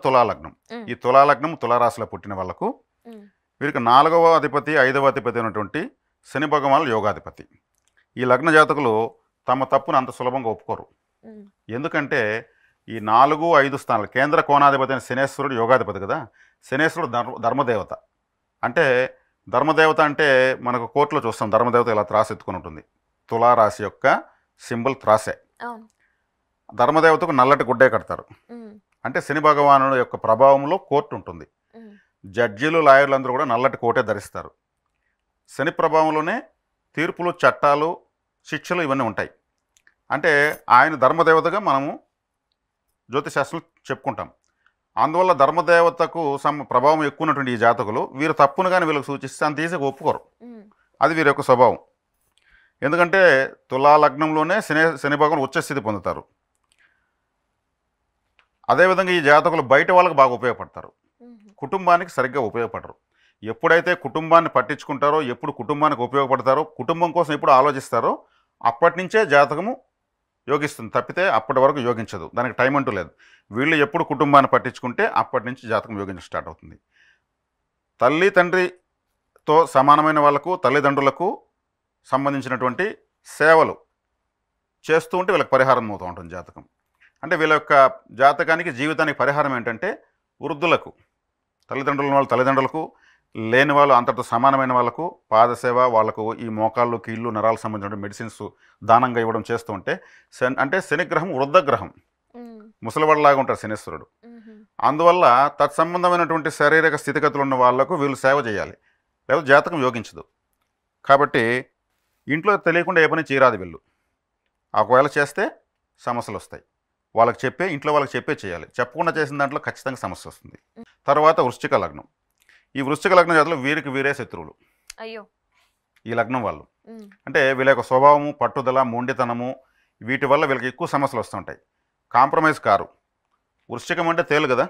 తులా లగ్నం. హ్మ్. ఈ తులా లగ్నం తులారాశిలో పుట్టిన వాళ్ళకు హ్మ్. వీరికి 4వ అధిపతి 5వ అధిపతి అయినటువంటి శని భగవానులు యోగాధిపతి. ఈ లగ్న జాతకులు తమ తప్పును అంత సులభంగా ఒప్పుకోరు. హ్మ్. ఎందుకంటే ఈ 4, 5 స్థానాలు కేంద్ర కోణాధిపతి అయిన శనేశ్వరుడు యోగాధిపతి కదా. శనేశ్వరుడు ధర్మదేవత. అంటే ధర్మదేవత అంటే మనకు కోర్టులో చూస్తాం ధర్మదేవత ఇలా త్రాసు ఎత్తుకుని ఉంటుంది. తులారాశి యొక్క సింబల్ త్రాసే. అవును. ధర్మదేవతకు నల్లటి గుడ్డే కడతారు. హ్మ్. అంటే శని భగవానుడు యొక్క ప్రభావంలో కోర్టు ఉంటుంది. హ్మ్. జడ్జీలు లాయర్లు అందరూ కూడా నల్లటి కోటే ధరిస్తారు. శని ప్రభావంలోనే తీర్పులు చట్టాలు శిక్షలు ఇవన్నీ ఉంటాయి. అంటే ఆయన ధర్మదేవతగా మనము జ్యోతిశాస్త్రం చెప్పుకుంటాం. అందువల్ల ధర్మదేవతకు ప్రభావం ఎక్కువ ఉన్నటువంటి ఈ జాతకులు వీరు తప్పును కానీ వీళ్ళకి సూచిస్తే అంత ఈజీగా ఒప్పుకోరు. హ్మ్. అది వీరి యొక్క స్వభావం. ఎందుకంటే తులా లగ్నంలోనే శని భగవాన్ ఉచ్చస్థితి పొందుతారు. అదేవిధంగా ఈ జాతకులు బయట వాళ్ళకి బాగా ఉపయోగపడతారు, హుహు. కుటుంబానికి సరిగ్గా ఉపయోగపడరు. ఎప్పుడైతే కుటుంబాన్ని పట్టించుకుంటారో, ఎప్పుడు కుటుంబానికి ఉపయోగపడతారో, కుటుంబం కోసం ఎప్పుడు ఆలోచిస్తారో అప్పటి నుంచే జాతకము యోగిస్తుంది. తప్పితే అప్పటి వరకు యోగించదు. దానికి టైం అంటూ లేదు. వీళ్ళు ఎప్పుడు కుటుంబాన్ని పట్టించుకుంటే అప్పటి నుంచి జాతకం యోగించడం స్టార్ట్ అవుతుంది. తల్లి తండ్రితో సమానమైన వాళ్ళకు తల్లిదండ్రులకు సంబంధించినటువంటి సేవలు చేస్తూ ఉంటే వీళ్ళకి పరిహారం అవుతూ ఉంటుంది జాతకం. అంటే వీళ్ళ యొక్క జాతకానికి జీవితానికి పరిహారం ఏంటంటే వృద్ధులకు, తల్లిదండ్రులకు, లేని వాళ్ళు అంతటితో సమానమైన వాళ్ళకు పాదసేవ, వాళ్ళకు ఈ మోకాళ్ళు కీళ్ళు నరాలకు సంబంధించిన మెడిసిన్స్ దానంగా ఇవ్వడం చేస్తూ ఉంటే అంటే శనిగ్రహం వృద్ధగ్రహం, హ్మ్. ముసలివాళ్ళలాగా ఉంటారు శనీశ్వరుడు. హుహు. అందువల్ల తత్సంబంధమైనటువంటి శారీరక స్థితిగతులు ఉన్న వాళ్ళకు వీళ్ళు సేవ చేయాలి, లేకపోతే జాతకం యోగించదు. కాబట్టి ఇంట్లో తెలియకుండా ఏ పని చేయరాదు వీళ్ళు. ఒకవేళ చేస్తే సమస్యలు వస్తాయి. ఇంట్లో వాళ్ళకి చెప్పే చేయాలి. చెప్పకుండా చేసిన దాంట్లో ఖచ్చితంగా సమస్య వస్తుంది. తర్వాత వృశ్చిక లగ్నం. ఈ వృశ్చిక లగ్నం జాతకులు వీరికి వీరే శత్రువులు. అయ్యో! ఈ లగ్నం వాళ్ళు హ్మ్. అంటే వీళ్ళ యొక్క స్వభావము, పట్టుదల, మొండితనము వీటి వల్ల వీళ్ళకి ఎక్కువ సమస్యలు వస్తుంటాయి. Compromise car. వృశ్చికం అంటే తేలు కదా,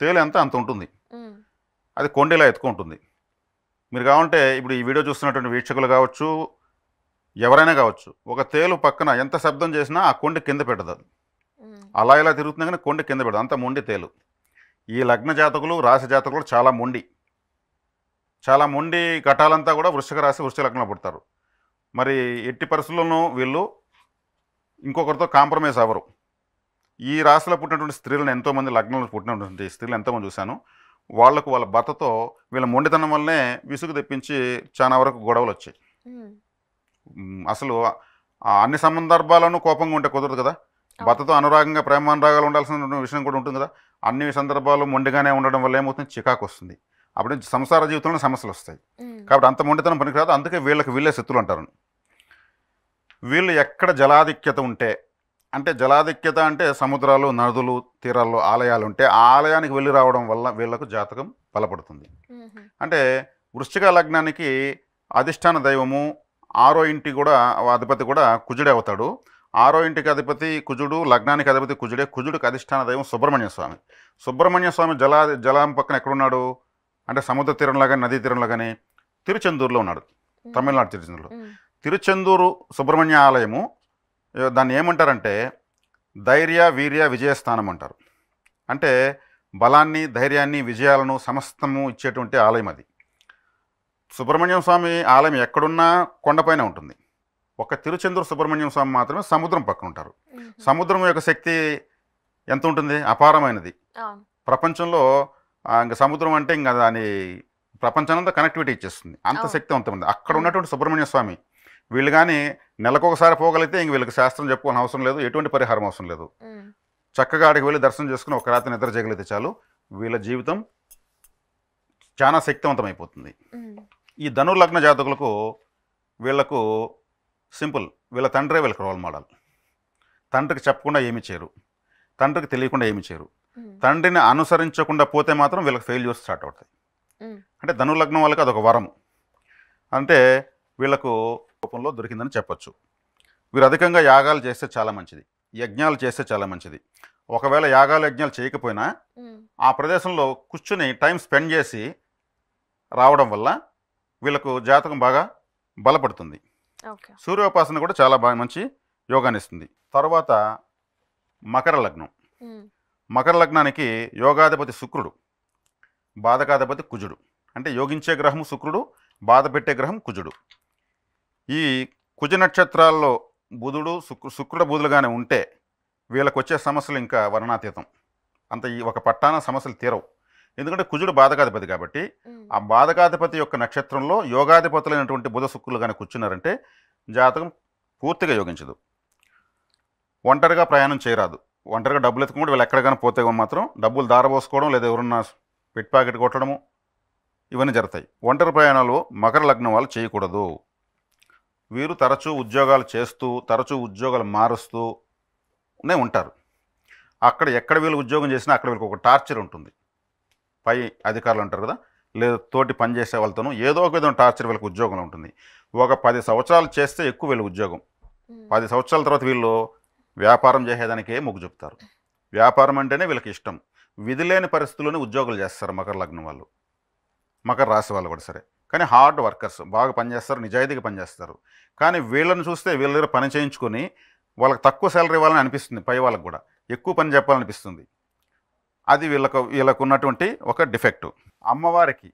తేలు అంత ఉంటుంది. హ్మ్. అది కొండేలా ఎత్తుకుంటుంది. మీరు కావాలంటే ఇప్పుడు ఈ వీడియో చూస్తున్నటువంటి వీక్షకులు కావచ్చు, ఎవరైనా కావచ్చు, ఒక తేలు పక్కన ఎంత శబ్దం చేసినా ఆ కొండ కింద పెట్టదు. అది హ్మ్. అలా ఇలా తిరుగుతుంది కానీ కొండ కింద పెట్టదు. అంత మొండి తేలు. ఈ లగ్న జాతకులు, రాశి జాతకులు చాలా మొండి ఘటాలంతా కూడా వృశ్చిక రాశి, వృశ్చిక లగ్నంలో పుడతారు. మరి ఎట్టి పరిస్థితుల్లోనూ వీళ్ళు ఇంకొకరితో కాంప్రమైజ్ అవ్వరు. ఈ రాశిలో పుట్టినటువంటి స్త్రీలను ఎంతోమంది, లగ్నంలో పుట్టినటువంటి స్త్రీలు ఎంతోమంది చూశాను. వాళ్ళ భర్తతో వీళ్ళ మొండితనం వల్లనే విసుగు తెప్పించి చాలా వరకు గొడవలు వచ్చాయి. హ్మ్. అసలు అన్ని సందర్భాలను కోపంగా ఉంటే కుదరదు కదా. భర్తతో అనురాగంగా, ప్రేమానురాగాలు ఉండాల్సిన విషయం కూడా ఉంటుంది కదా. అన్ని సందర్భాలు మొండిగానే ఉండడం వల్ల ఏమవుతుంది, చికాకు వస్తుంది. అప్పుడు సంసార జీవితంలో సమస్యలు వస్తాయి. హ్మ్. కాబట్టి అంత మొండితనం పనికిరాదు. అందుకే వీళ్ళే శత్రులు అంటారు. వీళ్ళు ఎక్కడ జలాధిక్యత ఉంటే, అంటే జలాధిక్యత అంటే సముద్రాలు, నదులు, తీరాల్లో ఆలయాలు ఉంటే ఆ ఆలయానికి వెళ్ళి రావడం వల్ల వీళ్ళకు జాతకం బలపడుతుంది. హుహు. అంటే వృశ్చిక లగ్నానికి అధిష్టాన దైవము 6వ ఇంటి కూడా అధిపతి కూడా కుజుడే అవుతాడు. 6వ ఇంటికి అధిపతి కుజుడు, లగ్నానికి అధిపతి కుజుడే. కుజుడికి అధిష్టాన దైవం సుబ్రహ్మణ్య స్వామి. సుబ్రహ్మణ్య స్వామి జలం పక్కన ఎక్కడున్నాడు అంటే సముద్ర తీరంలో కానీ, నదీ తీరంలో కానీ తిరుచెందూరులో ఉన్నాడు. తమిళనాడు తిరుచెందూరులో. తిరుచెందూరు సుబ్రహ్మణ్య ఆలయము, దాన్ని ఏమంటారంటే ధైర్య, వీర్య, విజయస్థానం అంటారు. అంటే బలాన్ని, ధైర్యాన్ని, విజయాలను సమస్తము ఇచ్చేటువంటి ఆలయం అది. సుబ్రహ్మణ్యం స్వామి ఆలయం ఎక్కడున్నా కొండపైన ఉంటుంది. ఒక తిరుచెందూరు సుబ్రహ్మణ్యం స్వామి మాత్రమే సముద్రం పక్కన ఉంటారు. సముద్రం యొక్క శక్తి ఎంత ఉంటుంది, అపారమైనది. ప్రపంచంలో ఇంకా సముద్రం అంటే ఇంకా దాని ప్రపంచానంతా కనెక్టివిటీ ఇచ్చేస్తుంది. అంత శక్తివంతమైనది. అక్కడ ఉన్నటువంటి సుబ్రహ్మణ్య స్వామి వీళ్ళు కానీ నెలకొకసారి పోగలిగితే ఇంక వీళ్ళకి శాస్త్రం చెప్పుకోవాల్సిన అవసరం లేదు, ఎటువంటి పరిహారం అవసరం లేదు. చక్కగా ఆడికి వెళ్ళి దర్శనం చేసుకుని ఒక రాత్రి నిద్ర చేయగలిగితే చాలు, వీళ్ళ జీవితం చాలా శక్తివంతమైపోతుంది. ఈ ధనుర్లగ్న జాతకులకు వీళ్లకు సింపుల్, వీళ్ళ తండ్రే వీళ్ళకి రోల్ మోడల్. తండ్రికి చెప్పకుండా ఏమి చేయరు, తండ్రికి తెలియకుండా ఏమి చేయరు. తండ్రిని అనుసరించకుండా పోతే మాత్రం వీళ్ళకి ఫెయిల్యూర్స్ స్టార్ట్ అవుతాయి. అంటే ధనుర్లగ్నం వాళ్ళకి అదొక వరం. అంటే వీళ్ళకు రూపంలో దొరికిందని చెప్పచ్చు. వీరు అధికంగా యాగాలు చేస్తే చాలా మంచిది, యజ్ఞాలు చేస్తే చాలా మంచిది. ఒకవేళ యాగాలు, యజ్ఞాలు చేయకపోయినా ఆ ప్రదేశంలో కూర్చుని టైం స్పెండ్ చేసి రావడం వల్ల వీళ్ళకు జాతకం బాగా బలపడుతుంది. సూర్యోపాసన కూడా చాలా బాగా మంచి యోగాన్ని ఇస్తుంది. తర్వాత మకర లగ్నం. మకర లగ్నానికి యోగాధిపతి శుక్రుడు, బాధకాధిపతి కుజుడు. అంటే యోగించే గ్రహం శుక్రుడు, బాధ పెట్టే గ్రహం కుజుడు. ఈ కుజ నక్షత్రాల్లో బుధుడు శుక్రుడు బుధులుగానే ఉంటే వీళ్ళకి వచ్చే సమస్యలు ఇంకా వర్ణాతీతం. అంత ఈ ఒక పట్టాన సమస్యలు తీరవు. ఎందుకంటే కుజుడు బాధకాధిపతి కాబట్టి ఆ బాధకాధిపతి యొక్క నక్షత్రంలో యోగాధిపతులైనటువంటి బుధ శుక్రులు కానీ కూర్చున్నారంటే జాతకం పూర్తిగా యోగించదు. ఒంటరిగా ప్రయాణం చేయరాదు. ఒంటరిగా డబ్బులు ఎత్తుకుంటే వీళ్ళు ఎక్కడికైనా పోతే మాత్రం డబ్బులు దారబోసుకోవడం లేదా ఎవరన్నా పిట్ ప్యాకెట్ కొట్టడము ఇవన్నీ జరుగుతాయి. ఒంటరి ప్రయాణాలు మకర లగ్నం వాళ్ళు చేయకూడదు. వీరు తరచూ ఉద్యోగాలు చేస్తూ తరచూ ఉద్యోగాలు మారుస్తూనే ఉంటారు. అక్కడ ఎక్కడ వీళ్ళు ఉద్యోగం చేసినా అక్కడ వీళ్ళకి ఒక టార్చర్ ఉంటుంది. పై అధికారులు ఉంటారు కదా, లేదా తోటి పనిచేసే వాళ్ళతోనూ ఏదో ఒక విధంగా టార్చర్ వీళ్ళకి ఉద్యోగంలో ఉంటుంది. ఒక 10 సంవత్సరాలు చేస్తే ఎక్కువ వీళ్ళు ఉద్యోగం. 10 సంవత్సరాల తర్వాత వీళ్ళు వ్యాపారం చేసేదానికే మొగ్గు చూపుతారు. వ్యాపారం అంటేనే వీళ్ళకి ఇష్టం. విధి లేని పరిస్థితుల్లోనే ఉద్యోగాలు చేస్తారు మకర లగ్నం వాళ్ళు, మకర రాశి వాళ్ళు కూడా సరే. కానీ హార్డ్ వర్కర్స్, బాగా పనిచేస్తారు, నిజాయితీగా పనిచేస్తారు. కానీ వీళ్ళని చూస్తే వీళ్ళ దగ్గర పని చేయించుకొని వాళ్ళకి తక్కువ శాలరీ ఇవ్వాలని అనిపిస్తుంది, పై వాళ్ళకి కూడా ఎక్కువ పని చెప్పాలనిపిస్తుంది. అది వీళ్ళకు ఉన్నటువంటి ఒక డిఫెక్టు. అమ్మవారికి,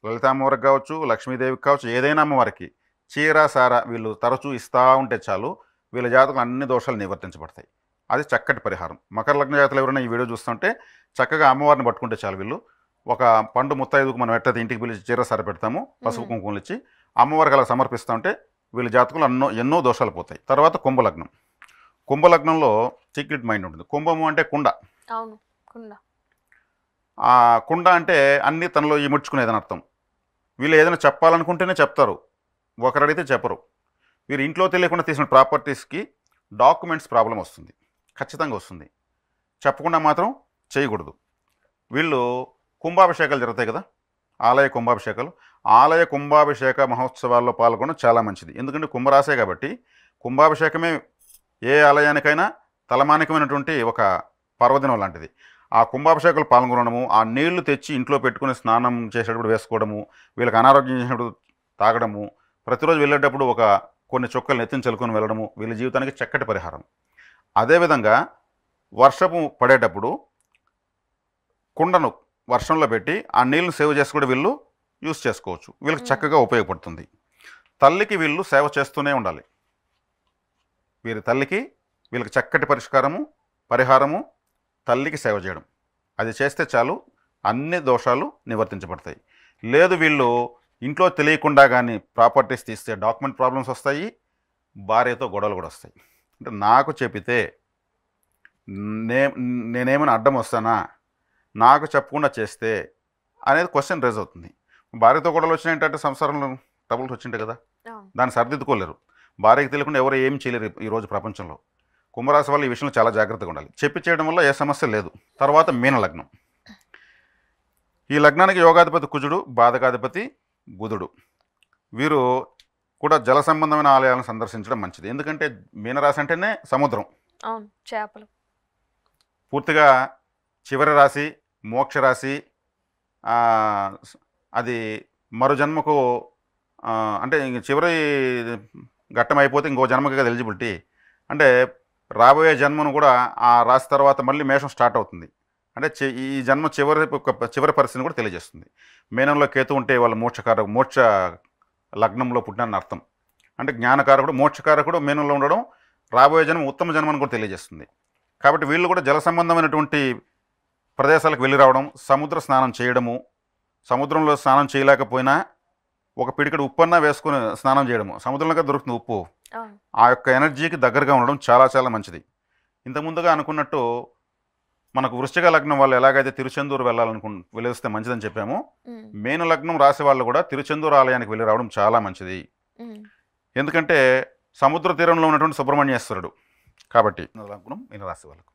లలిత అమ్మవారికి కావచ్చు, లక్ష్మీదేవికి కావచ్చు, ఏదైనా అమ్మవారికి చీర సార వీళ్ళు తరచూ ఇస్తూ ఉంటే చాలు, వీళ్ళ జాతకం అన్ని దోషాలు నివర్తించబడతాయి. అది చక్కటి పరిహారం. మకర లగ్న జాతకులు ఎవరైనా ఈ వీడియో చూస్తుంటే చక్కగా అమ్మవారిని పట్టుకుంటే చాలు. వీళ్ళు ఒక పండు ముత్తైదుకు మనం ఎట్లయితే ఇంటికి పిలిచి చీర సార పెడతాము, పసుపు కుంకుమలు ఇచ్చి అమ్మవారికి అలా సమర్పిస్తూ ఉంటే వీళ్ళ జాతకులు ఎన్నో దోషాలు పోతాయి. తర్వాత కుంభలగ్నం. కుంభలగ్నంలో సీక్రెట్ మైండ్ ఉంటుంది. కుంభము అంటే కుండ. ఆ కుండ అంటే అన్నీ తనలో ఇముడ్చుకునేదని అర్థం. వీళ్ళు ఏదైనా చెప్పాలనుకుంటేనే చెప్తారు, ఒకరు అడిగితే చెప్పరు. వీరు ఇంట్లో తెలియకుండా తీసిన ప్రాపర్టీస్కి డాక్యుమెంట్స్ ప్రాబ్లం వస్తుంది, ఖచ్చితంగా వస్తుంది. చెప్పకుండా మాత్రం చేయకూడదు. వీళ్ళు కుంభాభిషేకాలు జరుగుతాయి కదా, ఆలయ కుంభాభిషేకాలు. ఆలయ కుంభాభిషేక మహోత్సవాల్లో పాల్గొనడం చాలా మంచిది. ఎందుకంటే కుంభరాశే కాబట్టి కుంభాభిషేకమే ఏ ఆలయానికైనా తలమానికమైనటువంటి ఒక పర్వదినం లాంటిది. ఆ కుంభాభిషేకాలు పాల్గొనడము, ఆ నీళ్లు తెచ్చి ఇంట్లో పెట్టుకుని స్నానం చేసేటప్పుడు వేసుకోవడము, వీళ్ళకి అనారోగ్యం చేసినప్పుడు తాగడము, ప్రతిరోజు వెళ్ళేటప్పుడు కొన్ని చుక్కలు నెత్తిని చల్లుకొని వెళ్ళడము వీళ్ళ జీవితానికి చక్కటి పరిహారం. అదేవిధంగా వర్షము పడేటప్పుడు కుండను వర్షంలో పెట్టి ఆ నీళ్ళను సేవ్ చేసి కూడా వీళ్ళు యూస్ చేసుకోవచ్చు. వీళ్ళకి చక్కగా ఉపయోగపడుతుంది. తల్లికి వీళ్ళు సేవ చేస్తూనే ఉండాలి. వీరి తల్లికి వీళ్ళకి చక్కటి పరిహారము తల్లికి సేవ చేయడం, అది చేస్తే చాలు, అన్ని దోషాలు నివర్తించబడతాయి. లేదు వీళ్ళు ఇంట్లో తెలియకుండా కానీ ప్రాపర్టీస్ తీస్తే డాక్యుమెంట్ ప్రాబ్లమ్స్ వస్తాయి, భార్యతో గొడవలు కూడా వస్తాయి. అంటే నాకు చెప్పితే నేనేమైనా అడ్డం వస్తానా, నాకు చెప్పకుండా చేస్తే అనేది క్వశ్చన్ రేజ్ అవుతుంది. భార్యతో గొడవలు వచ్చినాయంటే సంసారంలో ట్రబుల్స్ వచ్చింటాయి కదా, దాన్ని సరిదిద్దుకోలేరు. భార్యకి తెలియకుండా ఎవరు ఏం చేయలేరు ఈరోజు ప్రపంచంలో. కుంభరాశి వాళ్ళు ఈ విషయంలో చాలా జాగ్రత్తగా ఉండాలి. చెప్పి చేయడం వల్ల ఏ సమస్య లేదు. తర్వాత మీన లగ్నం. ఈ లగ్నానికి యోగాధిపతి కుజుడు, బాధకాధిపతి బుధుడు. వీరు కూడా జల సంబంధమైన ఆలయాలను సందర్శించడం మంచిది. ఎందుకంటే మీనరాశి అంటేనే సముద్రం, చేపలు. పూర్తిగా చివరి రాశి, మోక్ష రాశి. అది మరో జన్మకు అంటే ఇంక చివరి ఘట్టం అయిపోతే ఇంకో జన్మకి కదా ఎలిజిబిలిటీ. అంటే రాబోయే జన్మను కూడా ఆ రాశి తర్వాత మళ్ళీ మేషం స్టార్ట్ అవుతుంది. అంటే ఈ జన్మ చివరి పరిస్థితిని కూడా తెలియజేస్తుంది. మీనంలో కేతు ఉంటే వాళ్ళు మోక్ష లగ్నంలో పుట్టినని అర్థం. అంటే జ్ఞానకారకుడు, మోక్షకారకుడు మీనంలో ఉండడం రాబోయే జన్మ ఉత్తమ జన్మను కూడా తెలియజేస్తుంది. కాబట్టి వీళ్ళు కూడా జల సంబంధమైనటువంటి ప్రదేశాలకు వెళ్ళి రావడం, సముద్ర స్నానం చేయడము, సముద్రంలో స్నానం చేయలేకపోయినా ఒక పిడికడు ఉప్పన్నా వేసుకుని స్నానం చేయడము, సముద్రంలో దొరుకుతుంది ఉప్పు, ఆ యొక్క ఎనర్జీకి దగ్గరగా ఉండడం చాలా చాలా మంచిది. ఇంతకుముందుగా అనుకున్నట్టు మనకు వృశ్చిక లగ్నం వాళ్ళు ఎలాగైతే తిరుచెందూరు వెళ్ళేస్తే మంచిదని చెప్పాము, మీన లగ్నం రాశి వాళ్ళు కూడా తిరుచెందూరు ఆలయానికి వెళ్ళి రావడం చాలా మంచిది. ఎందుకంటే సముద్ర తీరంలో ఉన్నటువంటి సుబ్రహ్మణ్యేశ్వరుడు కాబట్టి లగ్నం మీన రాశి వాళ్ళకు.